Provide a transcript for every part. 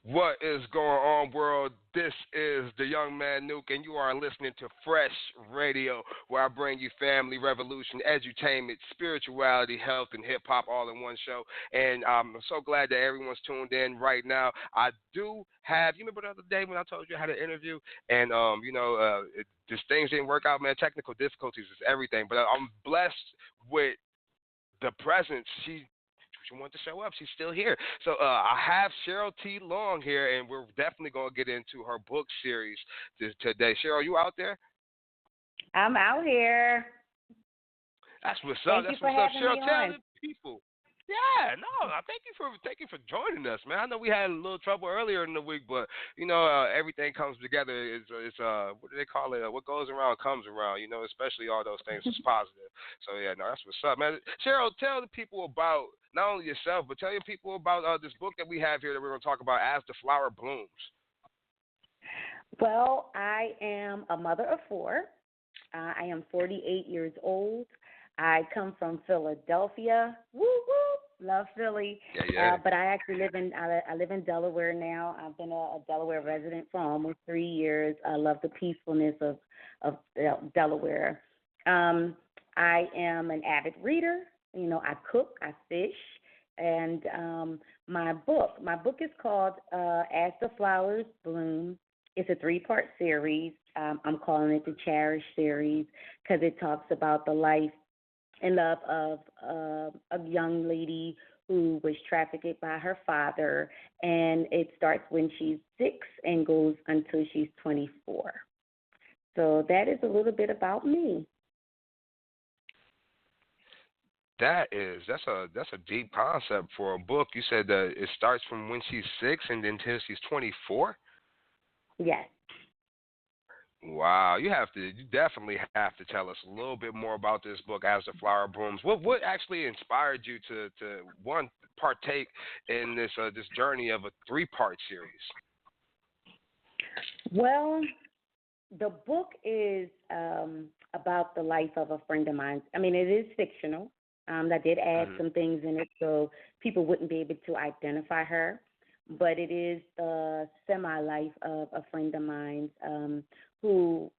What is going on, world? This is the Young Man Nuke, and you are listening to Fresh Radio, where I bring you family, revolution, edutainment, spirituality, health, and hip hop all in one show. And I'm so glad that everyone's tuned in right now. I do have, you remember the other day when I told you I had an interview, and just things didn't work out, man. Technical difficulties is everything, but I'm blessed with the presence. She wanted to show up. She's still here. So I have Cheryl T Long here, and we're definitely going to get into her book series today. Cheryl, you out there? I'm out here. That's what's up. Thank That's you for what's up. having Cheryl, me tell on. the people. Yeah, no, thank you for joining us, man. I know we had a little trouble earlier in the week, but everything comes together. It's what do they call it? What goes around comes around. Especially all those things is positive. So yeah, no, that's what's up, man. Cheryl, tell the people about not only yourself, but tell your people about this book that we have here that we're going to talk about, As the Flower Blooms. Well, I am a mother of four. I am 48 years old. I come from Philadelphia. Woo woo, love Philly. Yeah. But I actually live in Delaware now. I've been a Delaware resident for almost 3 years. I love the peacefulness of Delaware. I am an avid reader. I cook, I fish, and my book is called As the Flowers Bloom. It's a 3-part series. I'm calling it the Cherish series because it talks about the life and love of a young lady who was trafficked by her father, and it starts when she's 6 and goes until she's 24. So that is a little bit about me. That's a deep concept for a book. You said that it starts from when she's 6 and until she's 24. Yes. Wow, you definitely have to tell us a little bit more about this book, As the Flower Blooms. What actually inspired you to one partake in this journey of a 3-part series? Well, the book is about the life of a friend of mine. I mean, it is fictional. I did add some things in it so people wouldn't be able to identify her, but it is the semi-life of a friend of mine who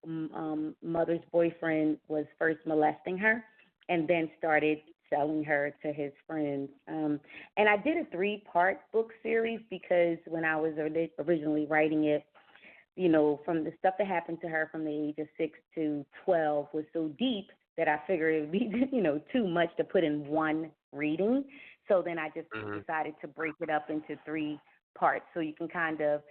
mother's boyfriend was first molesting her and then started selling her to his friends. And I did a 3-part book series because when I was originally writing it, from the stuff that happened to her from the age of 6 to 12 was so deep that I figured it would be, too much to put in one reading. So then I just decided to break it up into 3 parts so you can kind of,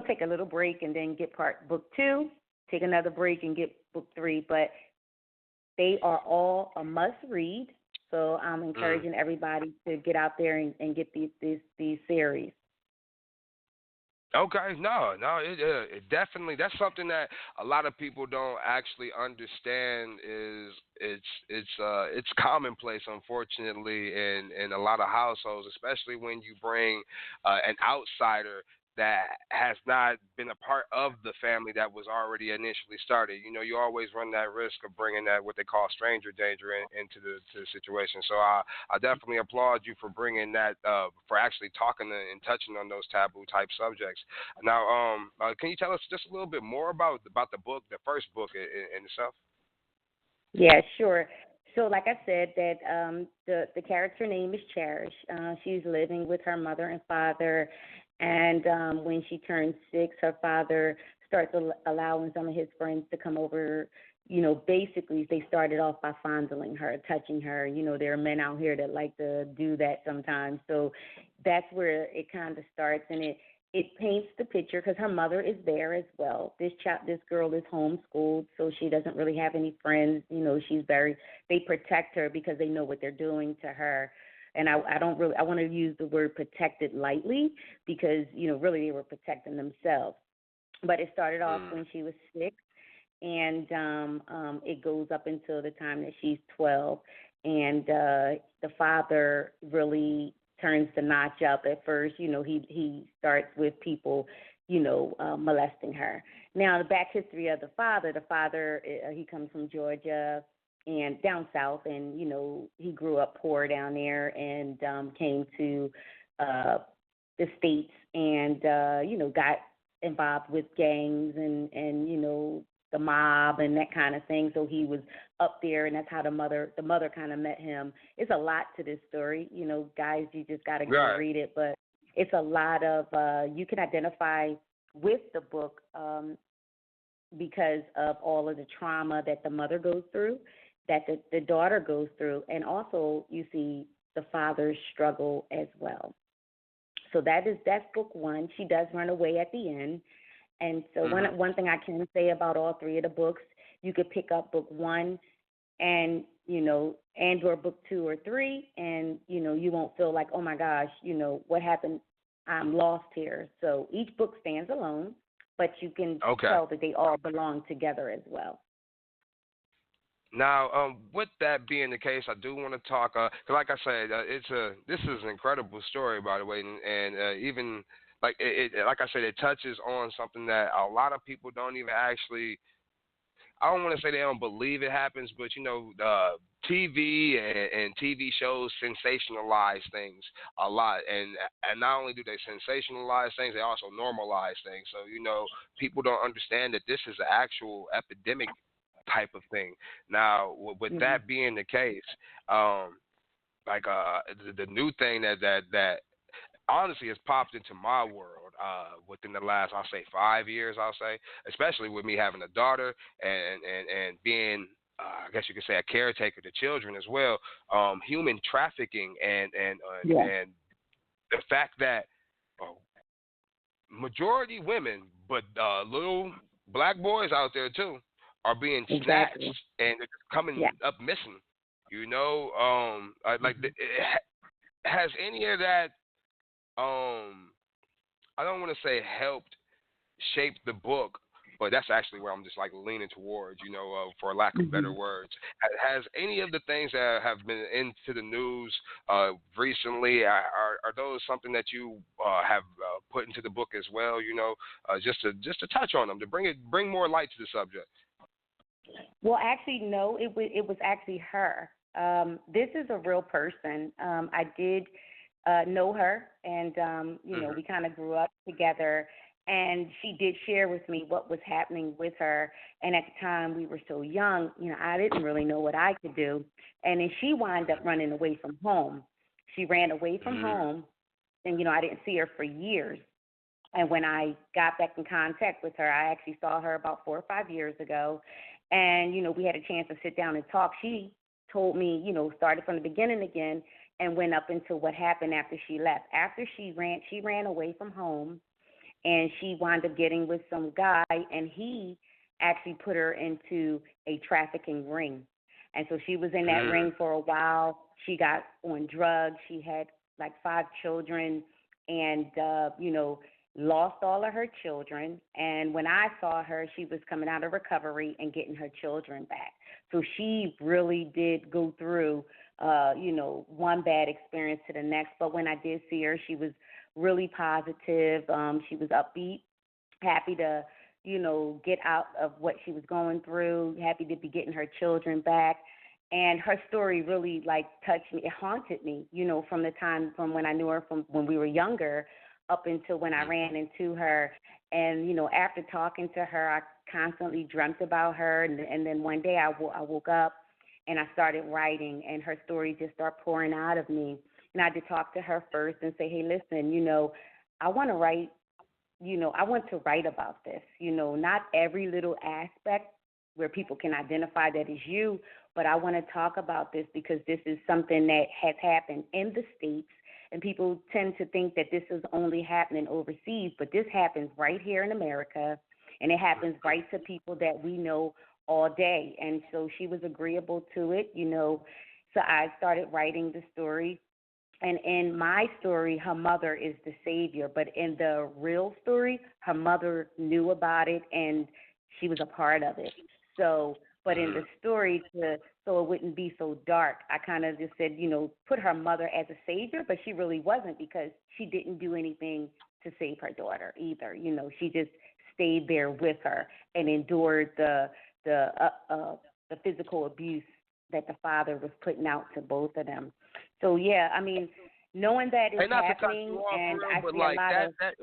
take a little break and then get book 2, take another break and get book 3. But they are all a must read. So I'm encouraging everybody to get out there and get these series. Okay, no, it definitely, that's something that a lot of people don't actually understand. Is it's commonplace, unfortunately, in a lot of households, especially when you bring an outsider that has not been a part of the family that was already initially started. You always run that risk of bringing that what they call stranger danger into the situation. So I definitely applaud you for bringing that, for actually talking and touching on those taboo type subjects. Now, can you tell us just a little bit more about the book, the first book in itself? Yeah, sure. So, like I said, that the character name is Cherish. She's living with her mother and father, and when she turns 6, her father starts allowing some of his friends to come over. Basically, they started off by fondling her, touching her. There are men out here that like to do that sometimes. So that's where it kind of starts, and it paints the picture because her mother is there as well. This girl is homeschooled, so she doesn't really have any friends. They protect her because they know what they're doing to her. And I want to use the word protected lightly because, really they were protecting themselves. But it started off when she was 6, and it goes up until the time that she's 12. And the father really turns the notch up at first. He starts with people, molesting her. Now, the back history of the father, he comes from Georgia and down south, and, he grew up poor down there and came to the states and got involved with gangs and the mob and that kind of thing. So he was up there, and that's how the mother kind of met him. It's a lot to this story, guys. You just got to go Right. read it, but it's a lot of you can identify with the book because of all of the trauma that the mother goes through, that the daughter goes through, and also you see the father's struggle as well. So that's book one. She does run away at the end. And so Mm-hmm. one thing I can say about all three of the books, you could pick up book one and and or book two or three, and you won't feel like, oh my gosh, what happened, I'm lost here. So each book stands alone, but you can Okay. tell that they all belong together as well. Now, with that being the case, I do want to talk. 'Cause like I said, this is an incredible story, by the way, and even like like I said, it touches on something that a lot of people don't even actually. I don't want to say they don't believe it happens, but TV and TV shows sensationalize things a lot, and not only do they sensationalize things, they also normalize things. So people don't understand that this is an actual epidemic type of thing. Now, with Mhm. that being the case, um, like the new thing that honestly has popped into my world within the last, I'll say, 5 years. I'll say, especially with me having a daughter and being. I guess you could say a caretaker to children as well. Human trafficking Yeah. and the fact that uh, majority women, but little black boys out there too, are being snatched Exactly. and they're just coming Yeah. up missing. Like has any of that I don't want to say helped shape the book, but that's actually where I'm just like leaning towards, for lack of better Mhm. words. Has any of the things that have been into the news recently, are those something that you have put into the book as well? Just to touch on them, to bring more light to the subject. Well, actually, no. It was actually her. This is a real person. I did know her, and Hmm. we kind of grew up together. And she did share with me what was happening with her. And at the time, we were so young. I didn't really know what I could do. And then she wound up running away from home. She ran away from Hmm. home, and I didn't see her for years. And when I got back in contact with her, I actually saw her about 4 or 5 years ago. And, we had a chance to sit down and talk. She told me, started from the beginning again and went up into what happened after she left. After she ran away from home, and she wound up getting with some guy, and he actually put her into a trafficking ring. And so she was in that Hmm. ring for a while. She got on drugs. She had like 5 children, and lost all of her children. And when I saw her, she was coming out of recovery and getting her children back. So she really did go through one bad experience to the next. But when I did see her, she was really positive. She was upbeat, happy to, get out of what she was going through, happy to be getting her children back. And her story really like touched me. It haunted me, from the time from when I knew her from when we were younger up until when I ran into her. And, after talking to her, I constantly dreamt about her. And then one day I woke up and I started writing, and her story just started pouring out of me. And I had to talk to her first and say, hey, listen, I want to write, I want to write about this. Not every little aspect where people can identify that is you, but I want to talk about this because this is something that has happened in the States, and people tend to think that this is only happening overseas, but this happens right here in America, and it happens right to people that we know all day. And so she was agreeable to it, So I started writing the story. And in my story, her mother is the savior. But in the real story, her mother knew about it and she was a part of it. So, but in the story, so it wouldn't be so dark, I kind of just said, put her mother as a savior, but she really wasn't because she didn't do anything to save her daughter either. She just stayed there with her and endured the the physical abuse that the father was putting out to both of them. So yeah, I mean, knowing that it's And not to cut you happening, off, and real, I but see a like lot of that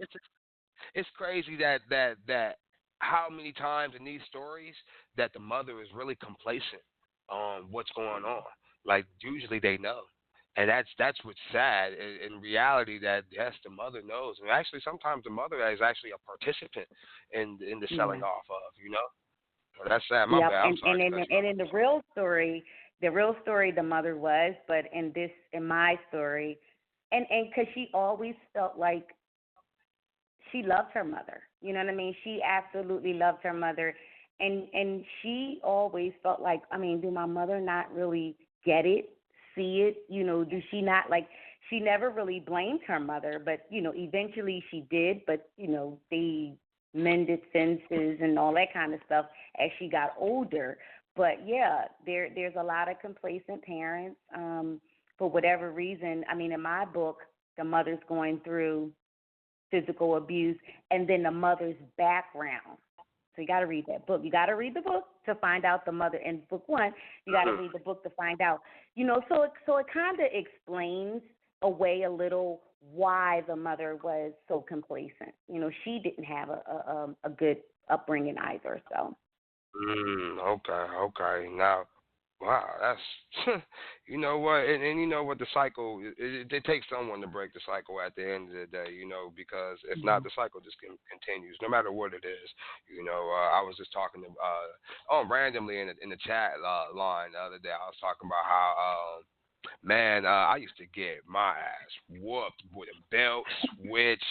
it's crazy that how many times in these stories that the mother is really complacent on what's going on. Like usually they know. And that's what's sad. In reality, that yes, the mother knows, and actually sometimes the mother is actually a participant in the selling yeah. off of, you know. So that's sad. My Yep, bad. I'm sorry to cut you and off. in the real story, the mother was, but in my story, and because she always felt like she loved her mother. You know what I mean? She absolutely loved her mother, and she always felt like, I mean, do my mother not really get it, see it? You know, do she not like? She never really blamed her mother, but eventually she did. But they mended fences and all that kind of stuff as she got older. But yeah, there's a lot of complacent parents for whatever reason. I mean, in my book, the mother's going through physical abuse, and then the mother's background. So you got to read that book. You got to read the book to find out the mother. In book one, you got to read the book to find out. So it kind of explains away a little why the mother was so complacent. She didn't have a good upbringing either. So. Okay. Now, wow, that's you know what, and you know what, the cycle. It takes someone to break the cycle at the end of the day, because if not, the cycle just continues, no matter what it is. I was just talking to randomly in the chat line the other day. I was talking about how man, I used to get my ass whooped with a belt, switch,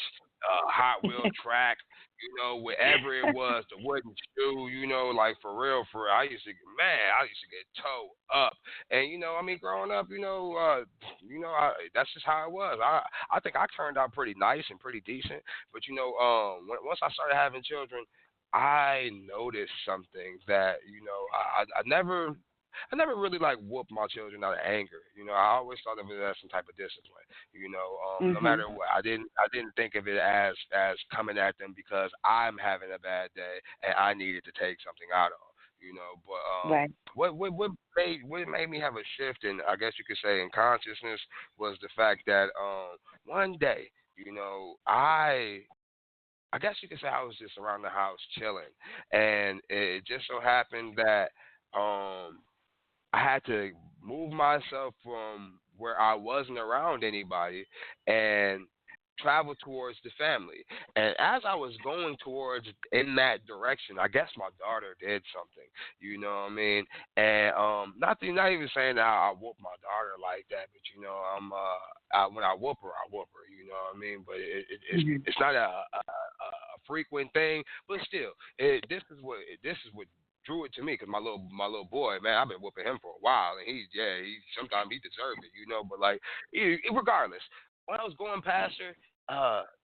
Hot Wheel track, whatever it was, the wooden shoe, like for real. I used to get towed up. And, I mean, growing up, that's just how it was. I think I turned out pretty nice and pretty decent. But, once I started having children, I noticed something that, I never really like whooped my children out of anger. I always thought of it as some type of discipline. No Mhm. matter what, I didn't think of it as coming at them because I'm having a bad day and I needed to take something out of them. But Right. what made me have a shift in, I guess you could say, in consciousness was the fact that one day, I guess you could say I was just around the house chilling, and it just so happened that I had to move myself from where I wasn't around anybody and travel towards the family. And as I was going towards in that direction, I guess my daughter did something. You know what I mean? And not even saying that I whoop my daughter like that, but when I whoop her. You know what I mean? But Mhm. it's not a frequent thing, but still, this is what drew it to me because my little boy, man, I've been whooping him for a while, and he sometimes he deserved it, But like, regardless, when I was going past her,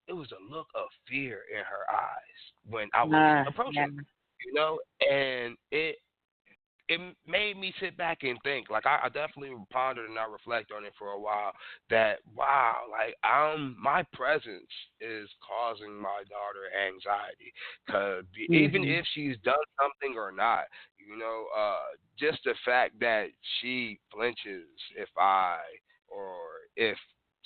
it was a look of fear in her eyes when I was Yeah. approaching, and it made me sit back and think. Like I definitely pondered and I reflect on it for a while. That wow, like my presence is causing my daughter anxiety. Cause even Mhm. if she's done something or not, just the fact that she flinches if if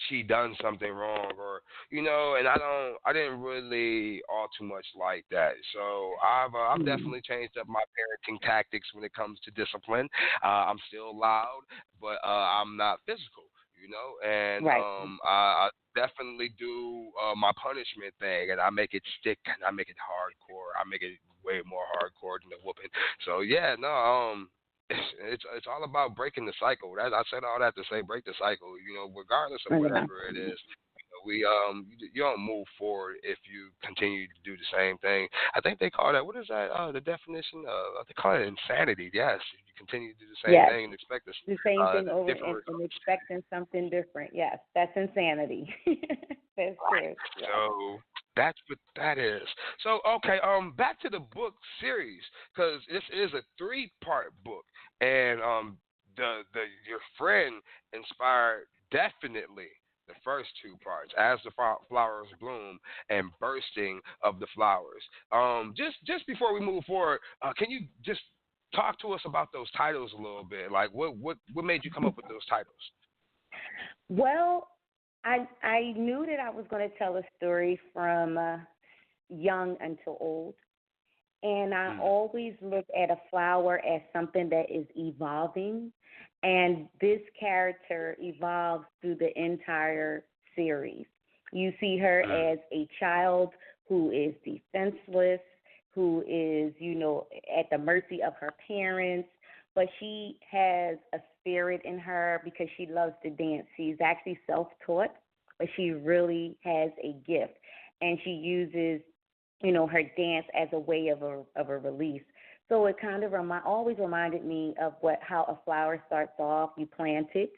she done something wrong, or and I didn't really all too much like that. So I've Mhm. definitely changed up my parenting tactics when it comes to discipline. I'm still loud, but I'm not physical, and Right. I definitely do my punishment thing, and I make it stick, and I make it hardcore. I make it way more hardcore than the whooping. So yeah, no, it's all about breaking the cycle. I said all that to say break the cycle. Regardless of Yeah. whatever it is, we you don't move forward if you continue to do the same thing. I think they call that, what is that? The definition? They call it insanity. Yes, you continue to do the same Yes. thing and expect this The same thing over different and results. expecting something different. Yes, that's insanity. That's Right. true. Yes. So that's what that is. So okay, back to the book series because this is a three-part book, and the your friend inspired definitely the first two parts, as the flowers bloom and bursting of the flowers. Just before we move forward, can you just talk to us about those titles a little bit? Like what made you come up with those titles? Well, I knew that I was going to tell a story from young until old. And I Mm. always look at a flower as something that is evolving. And this character evolves through the entire series. You see her Mm. as a child who is defenseless, who is, at the mercy of her parents, but she has a spirit in her because she loves to dance. She's actually self taught, but she really has a gift. And she uses her dance as a way of a release. So it kind of always reminded me of how a flower starts off. You plant it,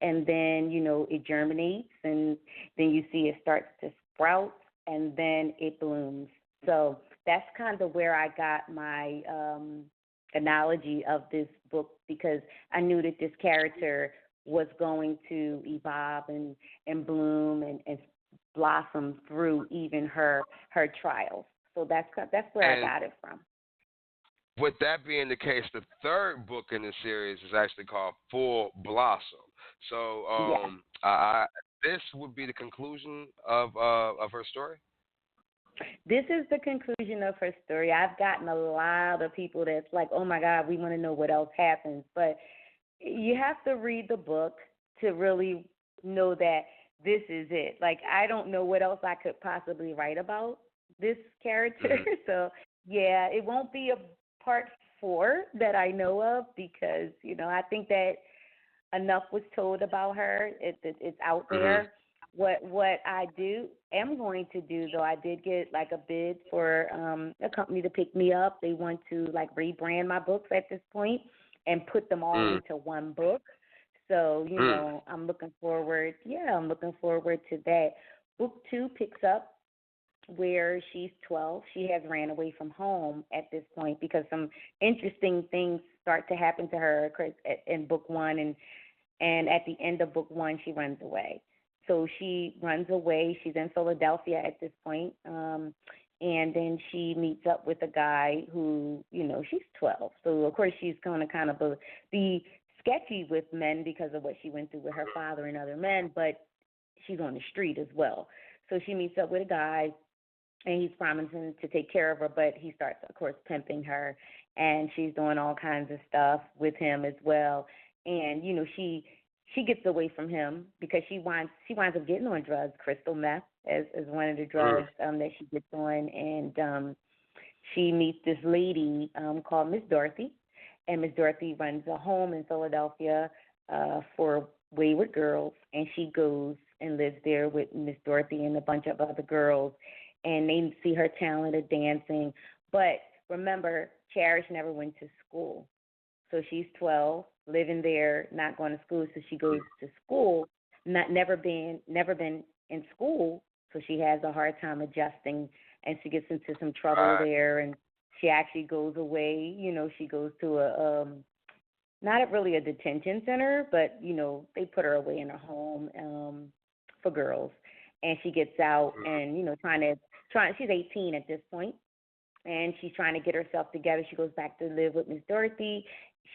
and then it germinates, and then you see it starts to sprout, and then it blooms. So that's kind of where I got my analogy of this book, because I knew that this character was going to evolve and bloom and blossom through even her trials. So that's where I And got it from. with that being the case, the third book in the series is actually called Full Blossom. So, Yeah. this would be the conclusion of her story. This is the conclusion of her story. I've gotten a lot of people that's like, "Oh my God, we want to know what else happens." But you have to read the book to really know that this is it. Like, I don't know what else I could possibly write about this character. Mm-hmm. So, yeah, it won't be a part 4 that I know of, because, I think that enough was told about her. It's out Mm-hmm. there. What I am going to do, though, I did get like a bid for a company to pick me up. They want to like rebrand my books at this point and put them all Mm. into one book. So, Mm. I'm looking forward. Yeah, I'm looking forward to that. Book 2 picks up where she's 12. She has ran away from home at this point because some interesting things start to happen to her in book 1, and at the end of book 1 she runs away. So she runs away. She's in Philadelphia at this point. And then she meets up with a guy who, she's 12. So, of course, she's going to kind of be sketchy with men because of what she went through with her father and other men, but she's on the street as well. So she meets up with a guy, and he's promising to take care of her, but he starts, of course, pimping her, and she's doing all kinds of stuff with him as well. And she gets away from him because she winds up getting on drugs, crystal meth as one of the Mm. drugs that she gets on, and she meets this lady called Miss Dorothy, and Miss Dorothy runs a home in Philadelphia for wayward girls, and she goes and lives there with Miss Dorothy and a bunch of other girls, and they see her talent of dancing. But remember, Cherish never went to school. So she's 12, living there, not going to school. So she goes to school, never been in school. So she has a hard time adjusting, and she gets into some trouble Right. there. And she actually goes away. She goes to not really a detention center, but they put her away in a home for girls. And she gets out, and she's 18 at this point, and she's trying to get herself together. She goes back to live with Miss Dorothy.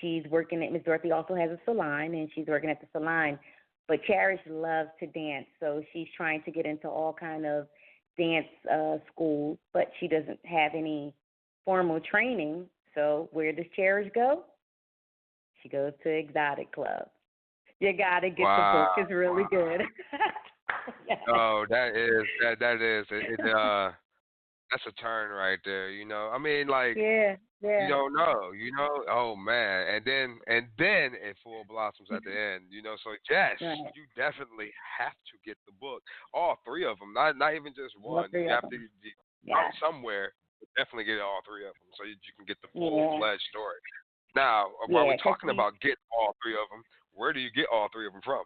She's working at Miss Dorothy also has a salon, and she's working at the salon. But Cherish loves to dance, so she's trying to get into all kind of dance schools, but she doesn't have any formal training. So where does Cherish go? She goes to exotic club. You gotta get the Wow. book; it's really good. Yes. Oh, that is that's a turn right there. I mean, like, Yeah, you yeah. don't know. Oh man, and then it full blossoms at the end. So yes, Right. you definitely have to get the book, all three of them, not even just All one. three You of have to them. start Yes. somewhere, but definitely get all three of them so you can get the full Yeah. fledged story. Now, while Yeah, we're because talking about getting all three of them, where do you get all three of them from?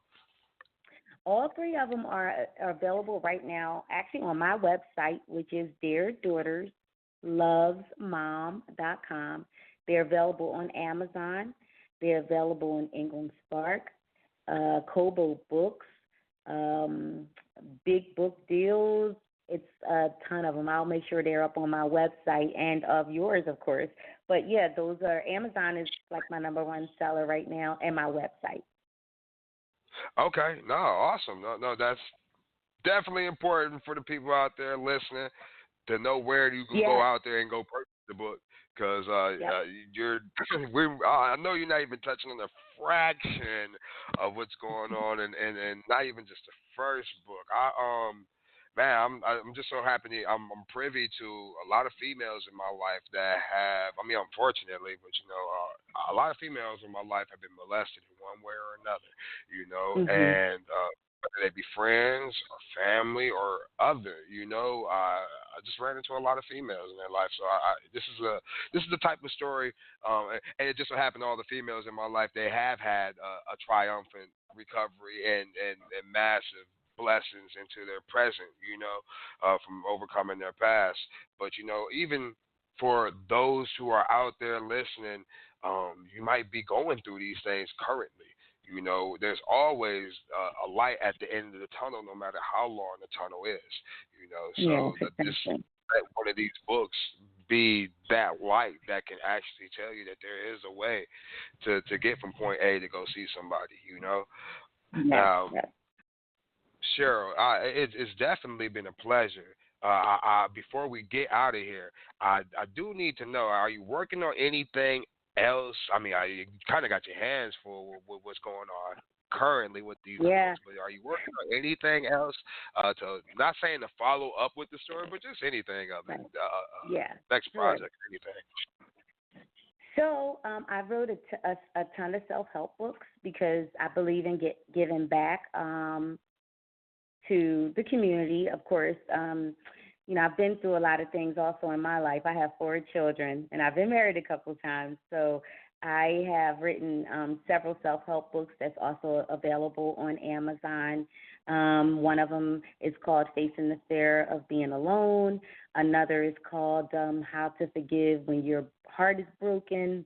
all three of them are available right now, actually on my website, which is deardaughterslovesmom.com. They're available on Amazon. They're available on Ingram Spark, Kobo Books, um, Big Book Deals. It's a ton of them. I'll make sure they're up on my website and of yours, of course. But yeah, those are Amazon is like my number one seller right now, and my website. Okay, no, awesome. No, definitely important for the people out there listening to know where you can go Yeah. out there and go purchase the book. Because Yep. you're, I know you're not even touching on a fraction of what's going on, and not even just the first book. Man, I'm just so happy. I'm privy to a lot of females in my life that have. I mean, unfortunately, but a lot of females in my life have been molested in one way or another. Mhm. And whether they be friends or family or other. I just ran into a lot of females in their life, so this is the type of story, and it just so happened all the females in my life they have had a triumphant recovery and massive blessings into their present, from overcoming their past. But even for those who are out there listening, you might be going through these things currently. There's always a light at the end of the tunnel, no matter how long the tunnel is. Yes, So this exactly. let one of these books be that light that can actually tell you that there is a way to get from point A to go see somebody. Yes. Now, Yes. Cheryl, it's definitely been a pleasure. Before we get out of here, I do need to know: are you working on anything else? I mean, you kind of got your hands full with what's going on currently with these Yeah. books, but are you working on anything else? To not saying to follow up with the story, but just anything other, Right. Yeah. next Sure. project, anything. So I wrote a ton of self-help books because I believe in giving back to the community. Of course, I've been through a lot of things also in my life. I have 4 children, and I've been married a couple times. So I have written several self-help books that's also available on Amazon. One of them is called Facing the Fear of Being Alone. Another is called How to Forgive When Your Heart is Broken.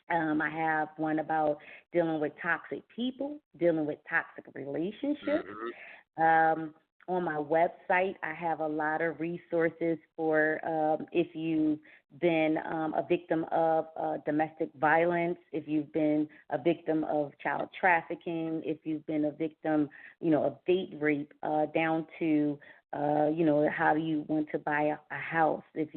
I have one about dealing with toxic people, dealing with toxic relationships. Hmm. Um, on my website, I have a lot of resources for if you've been a victim of domestic violence, if you've been a victim of child trafficking, if you've been a victim, of date rape, down to how do you want to buy a house? If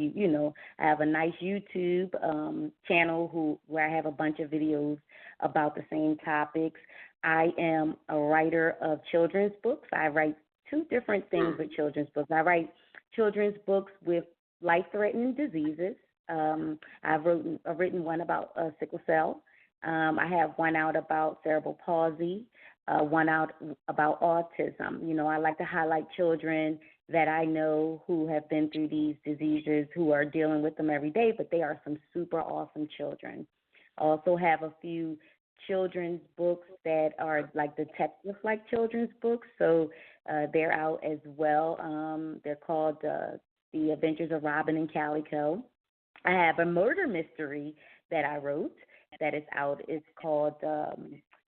I have a nice YouTube channel where I have a bunch of videos about the same topics. I am a writer of children's books. I write 2 different things with children's books. I write children's books with life-threatening diseases. I've written one about sickle cell. I have one out about cerebral palsy, one out about autism. I like to highlight children that I know who have been through these diseases, who are dealing with them every day, but they are some super awesome children. I also have a few children's books that are like the textbook-like children's books, so they're out as well. They're called The Adventures of Robin and Calico. I have a murder mystery that I wrote that is out. It's called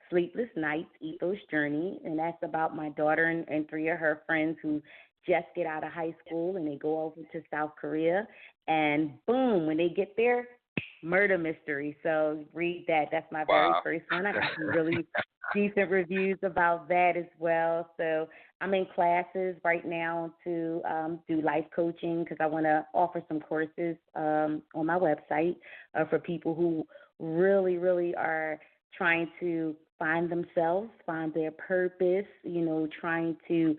Sleepless Nights, Ethos Journey, and that's about my daughter and 3 of her friends who just get out of high school and they go over to South Korea, and boom, when they get there, murder mystery. So read that. That's my very Wow. first one. I got some really decent reviews about that as well. So I'm in classes right now to do life coaching because I want to offer some courses on my website for people who really, really are trying to find themselves, find their purpose, trying to,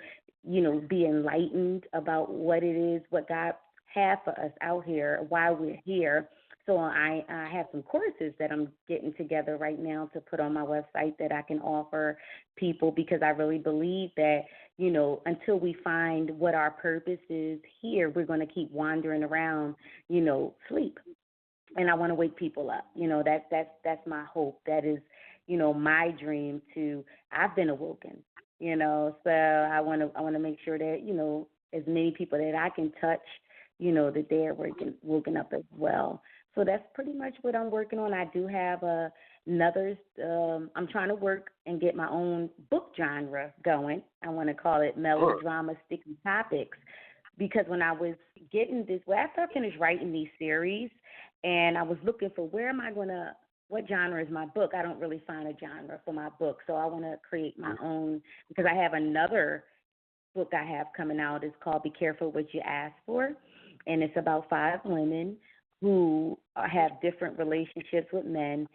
be enlightened about what it is, what God has for us out here, why we're here. So I have some courses that I'm getting together right now to put on my website that I can offer people because I really believe that, until we find what our purpose is here, we're going to keep wandering around, sleep. And I want to wake people up. That's my hope. That is, my dream to. I've been awoken. So I want to make sure that as many people that I can touch, that they're woken up as well. So that's pretty much what I'm working on. I do have another. I'm trying to work and get my own book genre going. I want to call it Sure. melodrama sticky topics because when I was getting this, well, after I finished writing these series, and I was looking for what genre is my book? I don't really find a genre for my book, so I want to create my own because I have another book I have coming out is called Be Careful What You Ask For, and it's about 5 women who have different relationships with men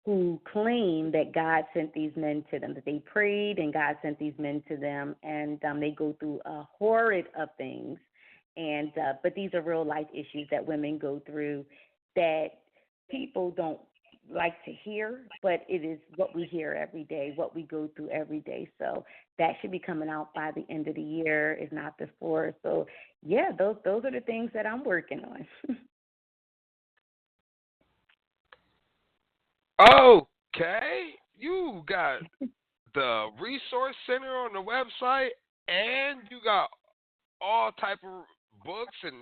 who claim that God sent these men to them, that they prayed and God sent these men to them, and they go through a horrid of things. And but these are real life issues that women go through that people don't like to hear, but it is what we hear every day, what we go through every day. So that should be coming out by the end of the year, if not before. So yeah, those are the things that I'm working on. Okay, you got the resource center on the website, and you got all type of books and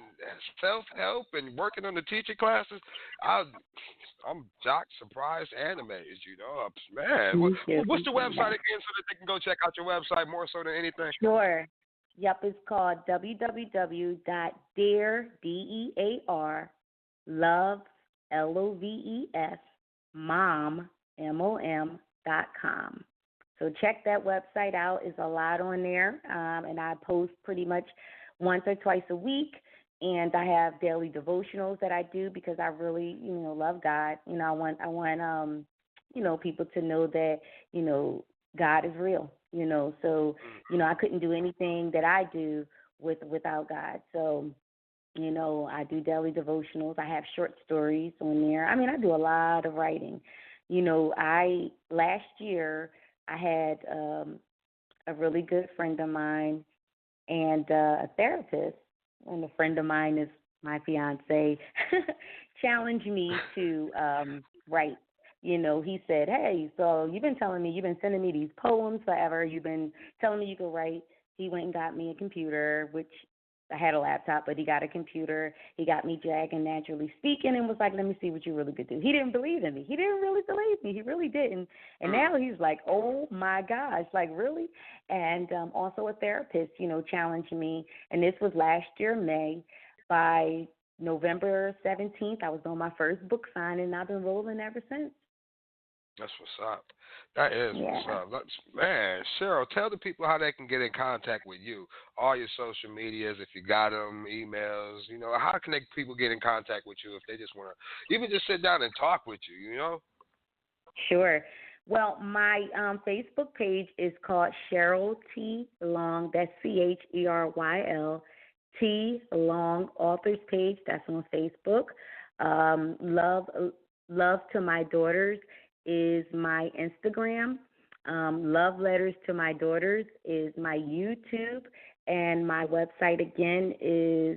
self help and working on the teaching classes. I, I'm shocked, surprised, and amazed. Man. Thank you. What's the website again so that they can go check out your website more so than anything? Sure. Yep, it's called www.dare, DEAR, loves, LOVES, mom, MOM.com. So check that website out. There's a lot on there, and I post pretty much once or twice a week. And I have daily devotionals that I do because I really, love God. I want, people to know that, God is real. So, I couldn't do anything that I do without God. So, I do daily devotionals. I have short stories on there. I mean, I do a lot of writing. Last year I had a really good friend of mine and a therapist, and a friend of mine is my fiance, challenged me to write. He said, hey, so you've been sending me these poems forever. You've been telling me you could write. He went and got me a computer, which I had a laptop, but he got a computer. He got me Dragon Naturally Speaking and was like, let me see what you really could do. He didn't believe in me. He didn't really believe me. He really didn't. And now he's like, oh, my gosh, like really? And also a therapist, challenged me. And this was last year, May. By November 17th, I was on my first book signing, and I've been rolling ever since. That's what's up. That is what's up. Man, Cheryl, tell the people how they can get in contact with you. All your social medias, if you got them, emails. How can people get in contact with you if they just want to even just sit down and talk with you? Sure. Well, my Facebook page is called Cheryl T Long. That's CHERYL T Long Authors Page. That's on Facebook. Love to My Daughters is my Instagram. Love Letters to My Daughters is my YouTube. And my website, again, is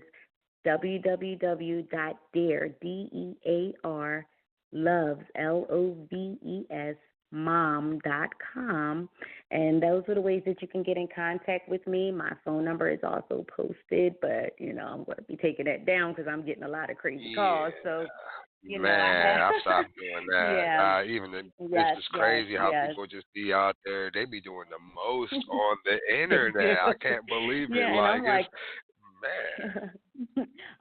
www.dare, DEAR, loves, LOVES, mom.com. And those are the ways that you can get in contact with me. My phone number is also posted, but, I'm going to be taking that down because I'm getting a lot of crazy calls. So, I stopped doing that. It's just crazy how yes. people just be out there. They be doing the most on the internet. I can't believe it. And I'm man.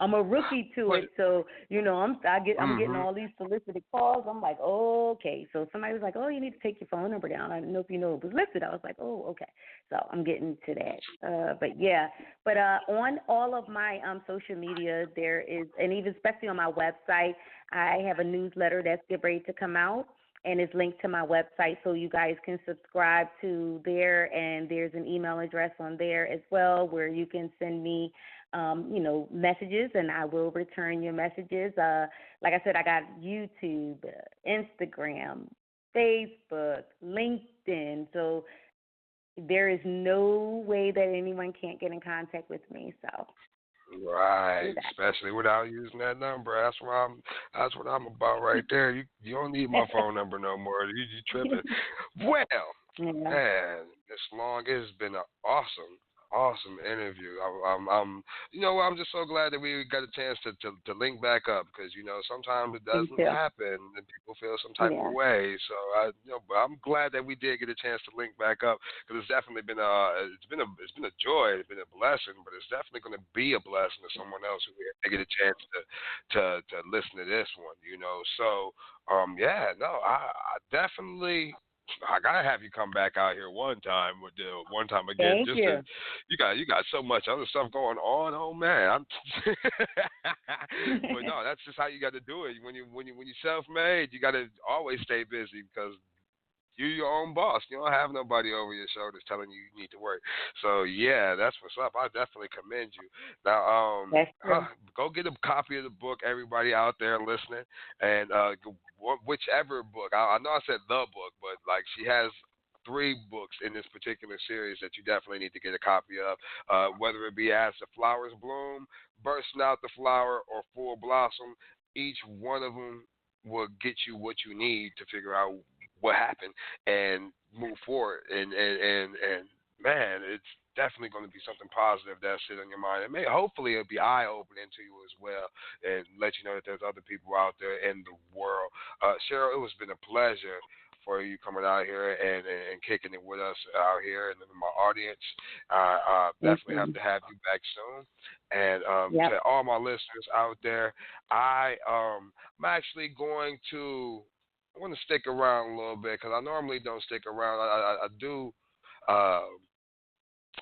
I'm a rookie to it, so I'm getting all these solicited calls. I'm like, oh, okay. So somebody was like, oh, you need to take your phone number down. I didn't know if it was listed. I was like, oh, okay. So I'm getting to that. But on all of my social media, there is, and even especially on my website, I have a newsletter that's getting ready to come out. And it's linked to my website, so you guys can subscribe to there. And there's an email address on there as well where you can send me, messages, and I will return your messages. Like I said, I got YouTube, Instagram, Facebook, LinkedIn. So there is no way that anyone can't get in contact with me. So. Right, especially without using that number. That's what I'm about right there. You don't need my phone number no more. You tripping. Well, man, this long has been an awesome interview. I'm just so glad that we got a chance to link back up because sometimes it doesn't happen and people feel some type of way. So but I'm glad that we did get a chance to link back up because it's definitely been a joy, it's been a blessing, but it's definitely going to be a blessing to someone else who they get a chance to listen to this one. So I definitely I gotta have you come back out here one time one time again. Thank you. You got so much other stuff going on. Oh man, but no, that's just how you got to do it. When you self-made, you got to always stay busy because you're your own boss. You don't have nobody over your shoulders telling you need to work. So yeah, that's what's up. I definitely commend you. Now, That's true. go get a copy of the book. Everybody out there listening, and whichever book. I know I said the book, but like she has 3 books in this particular series that you definitely need to get a copy of. Whether it be As the Flowers Bloom, Bursting Out the Flower, or Full Blossom, each one of them will get you what you need to figure out what happened and move forward. And man, it's definitely going to be something positive that sit on your mind. And hopefully it'll be eye opening to you as well, and let you know that there's other people out there in the world. Cheryl, it has been a pleasure for you coming out here and kicking it with us out here and in my audience. Definitely have to have you back soon. And Yep. to all my listeners out there, I'm actually going to I want to stick around a little bit because I normally don't stick around. I do. Uh,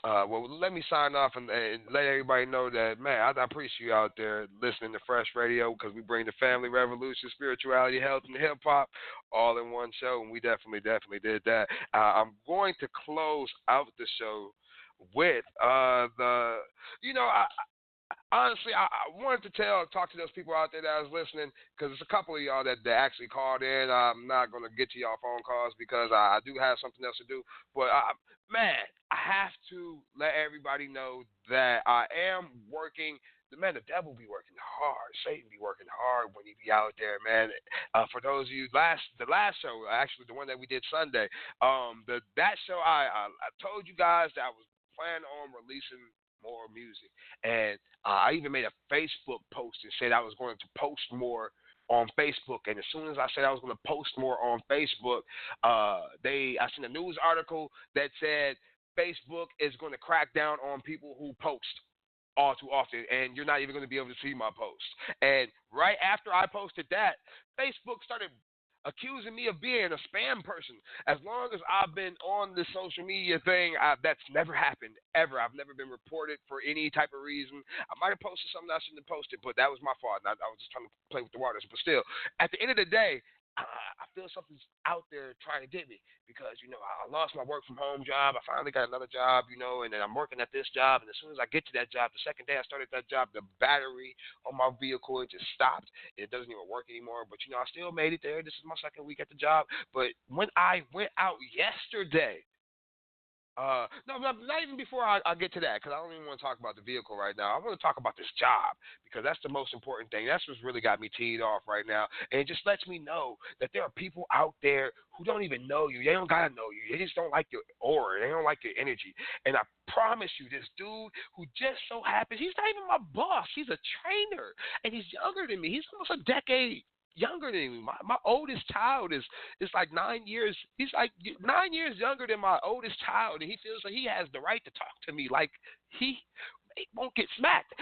well, let me sign off and let everybody know that, man, I appreciate you out there listening to FRESHH Radio because we bring the family revolution, spirituality, health, and hip hop all in one show, and we definitely did that. I'm going to close out the show with honestly, I wanted to talk to those people out there that was listening because there's a couple of y'all that actually called in. I'm not going to get to y'all phone calls because I do have something else to do. But, man, I have to let everybody know that I am working. Man, the devil be working hard. Satan be working hard when he be out there, man. For those of you, the last show, actually the one that we did Sunday, that show I told you guys that I was planning on releasing more music. And I even made a Facebook post and said I was going to post more on Facebook. And as soon as I said I was going to post more on Facebook, I seen a news article that said Facebook is going to crack down on people who post all too often, and you're not even going to be able to see my post. And right after I posted that, Facebook started accusing me of being a spam person. As long as I've been on this social media thing, that's never happened, ever. I've never been reported for any type of reason. I might have posted something I shouldn't have posted, but that was my fault. I was just trying to play with the waters. But still, at the end of the day, I feel something's out there trying to get me because, I lost my work from home job. I finally got another job, and then I'm working at this job. And as soon as I get to that job, the second day I started that job, the battery on my vehicle, it just stopped. It doesn't even work anymore. But, I still made it there. This is my second week at the job. But when I went out yesterday, no, not even before I get to that, because I don't even want to talk about the vehicle right now. I want to talk about this job, because that's the most important thing. That's what's really got me teed off right now. And it just lets me know that there are people out there who don't even know you. They don't got to know you. They just don't like your aura. They don't like your energy. And I promise you, this dude who just so happens, he's not even my boss. He's a trainer, and he's younger than me. He's almost a decade younger than me. My oldest child is like 9 years. He's like 9 years younger than my oldest child, and he feels like he has the right to talk to me like he won't get smacked.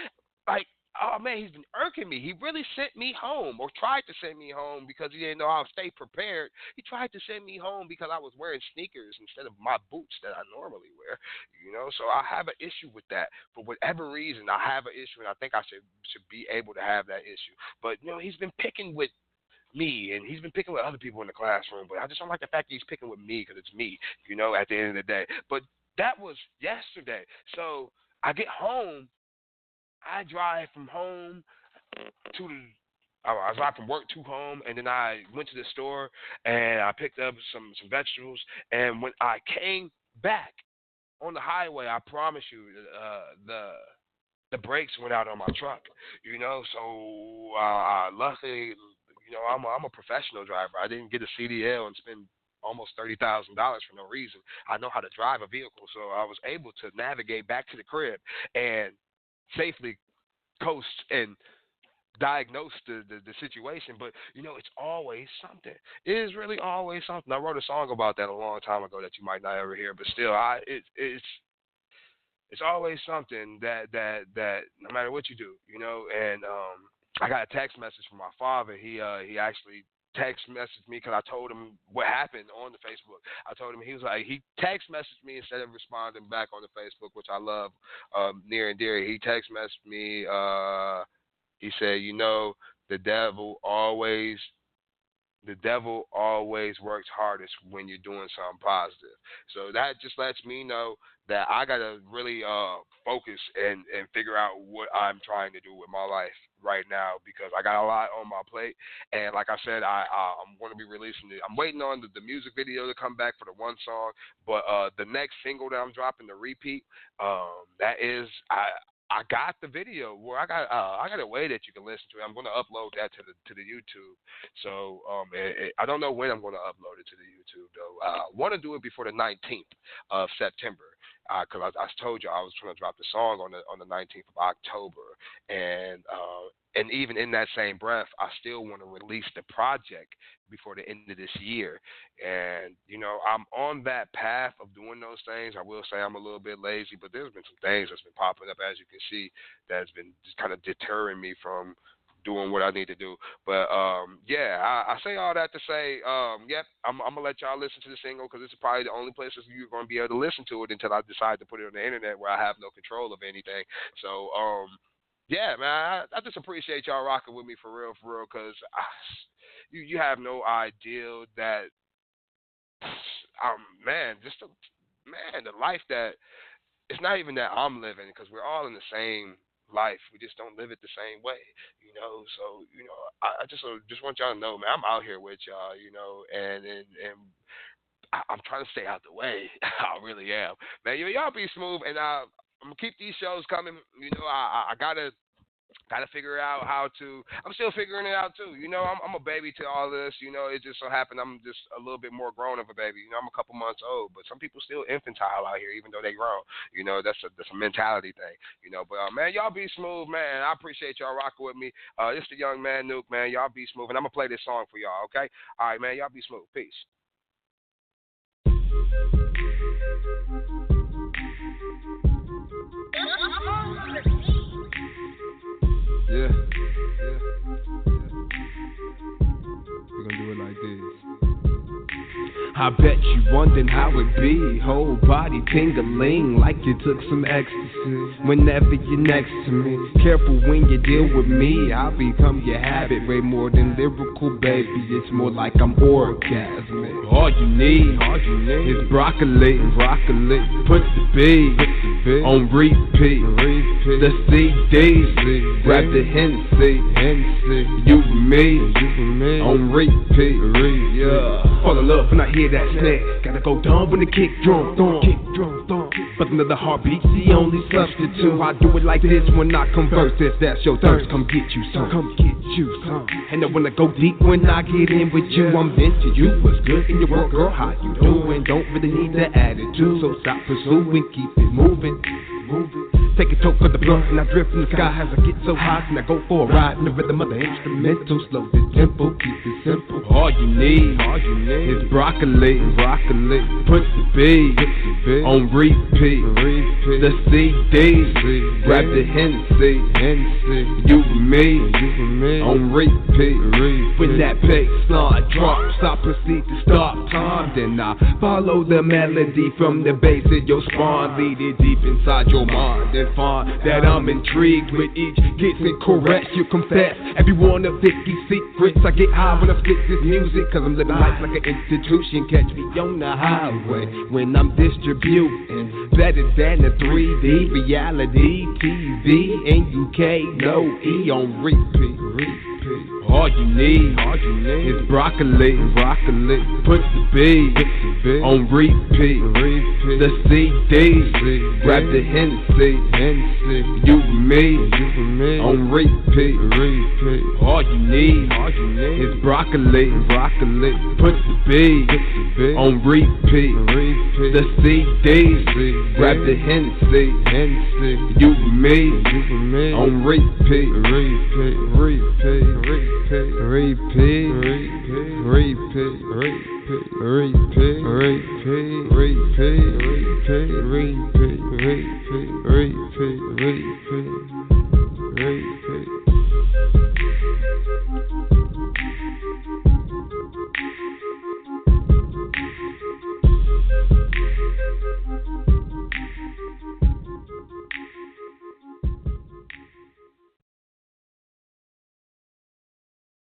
Like, oh man, he's been irking me. He really sent me home, or tried to send me home, because he didn't know I'll stay prepared. He tried to send me home because I was wearing sneakers instead of my boots that I normally wear. So I have an issue with that. For whatever reason, I have an issue, and I think I should be able to have that issue. But he's been picking with me, and he's been picking with other people in the classroom, but I just don't like the fact that he's picking with me, because it's me, at the end of the day. But that was yesterday. So I get home, I drive from home I drive from work to home, and then I went to the store, and I picked up some vegetables, and when I came back on the highway, I promise you, the brakes went out on my truck, so luckily, I'm a professional driver. I didn't get a CDL and spend almost $30,000 for no reason. I know how to drive a vehicle, so I was able to navigate back to the crib and safely coast and diagnose the situation. But it's always something. It is really always something. I wrote a song about that a long time ago that you might not ever hear, but still, it's always something that no matter what you do, and I got a text message from my father. He actually text messaged me because I told him what happened on the Facebook. I told him, he was like, he text messaged me instead of responding back on the Facebook, which I love near and dear. He text messaged me. He said, the devil always works hardest when you're doing something positive. So that just lets me know that I got to really focus and figure out what I'm trying to do with my life right now, because I got a lot on my plate. And like I said, I'm going to be releasing it. I'm waiting on the music video to come back for the one song, but the next single that I'm dropping, the repeat, that is, I got the video where I got a way that you can listen to it. I'm going to upload that to the YouTube. So I don't know when I'm going to upload it to the YouTube though. I want to do it before the 19th of September. Because I told you I was trying to drop the song on the 19th of October, and even in that same breath, I still want to release the project before the end of this year. And I'm on that path of doing those things. I will say I'm a little bit lazy, but there's been some things that's been popping up, as you can see, that's been just kind of deterring me from doing what I need to do. But I say all that to say, yep, I'm gonna let y'all listen to the single, because this is probably the only place you're gonna be able to listen to it until I decide to put it on the internet, where I have no control of anything. So yeah, man, I just appreciate y'all rocking with me for real, because you have no idea that the life that, it's not even that I'm living, because we're all in the same life. We just don't live it the same way, So, I just want y'all to know, man, I'm out here with y'all, and I'm trying to stay out the way. I really am, man. Y'all be smooth, and I'm gonna keep these shows coming. I gotta figure out how to. I'm still figuring it out too. I'm a baby to all this. It just so happened I'm just a little bit more grown of a baby. I'm a couple months old, but some people still infantile out here, even though they grown. That's a mentality thing. But man, y'all be smooth, man. I appreciate y'all rocking with me. It's the Young Man Nuke, man. Y'all be smooth, and I'm gonna play this song for y'all. Okay? All right, man. Y'all be smooth. Peace. Yeah. We're gonna do it like this. I bet you wondering how it be. Whole body tingling like you took some ecstasy. Whenever you're next to me, careful when you deal with me. I'll become your habit, way more than lyrical, baby. It's more like I'm orgasmic. All you need is broccoli. Put the B on repeat. The CD, grab the Hennessy. You and me on repeat. Yeah. Fall in love when I hear that snare. Gotta go dumb when the kick drum. But another heartbeat's the only substitute. I do it like this when I converse. If that's your thirst, come get you some. And I wanna go deep when I get in with you. I'm into you. What's good in your world, girl? How you doing? Don't really need the attitude, so stop pursuing. Keep it moving. Take a toke of the blunt and I drift in the sky as I get so hot, and I go for a ride in the rhythm of the instrumental. Slow the tempo, keep it simple. All you need is broccoli. Put the B on repeat. The CD, grab the Hennessy. You and me on repeat. When that baseline drops, I proceed to stop time. Then I follow the melody from the base of your spine, lead it deep inside your mind. Find that I'm intrigued with each kiss and caress. You confess every one of 50 secrets. I get high when I spit this music, cause I'm living life like an institution. Catch me on the highway when I'm distributing better than the 3D reality TV. And UK no E on repeat. All you need is broccoli. Put the B on repeat. The CD, grab the Hennessy. You and me on repeat. All you need is broccoli. Put the B on repeat. The CD, grab the Hennessy. You and me on repeat. Repeat.